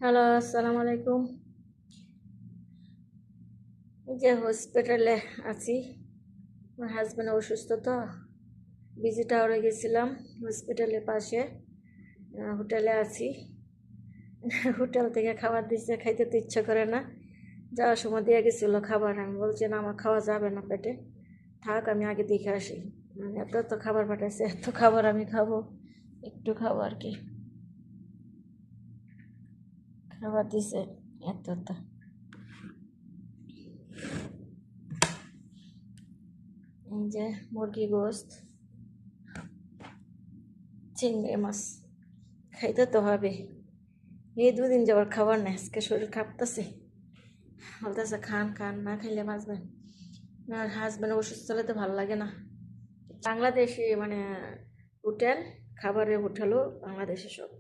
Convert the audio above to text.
Hello, আসসালামু আলাইকুম। এই যে হসপিটালে আছি। আমার হাজব্যান্ড অসুস্থ তো ভিজিট আওয়ারে গেছিলাম হসপিটালের পাশে। হোটেলে আছি। হোটেল থেকে খাবার দিচ্ছে, খাইতে তো ইচ্ছা করে না। যাওয়ার সময় দিয়ে গেছিলো খাবার, আমি বলছি না আমার খাওয়া যাবে না পেটে, থাক আমি আগে দেখে আসি। এত এত খাবার পাঠাইছে, এত খাবার আমি খাবো? একটু খাবো আর কি। খাবার দিছে এত এত। এই যে মুরগি গোস্ত, চিংড়ি মাছ, খাইতে তো হবে। এই দুদিন যাবার খাবার নেই, আজকে শরীর কাঁপতেছে, বলতেছে খান খান, না খাইলে বাঁচবেন। আর হাজব্যান্ড অসুস্থ হলে তো ভালো লাগে না। বাংলাদেশি মানে হোটেল, খাবারের হোটেলও বাংলাদেশি সব।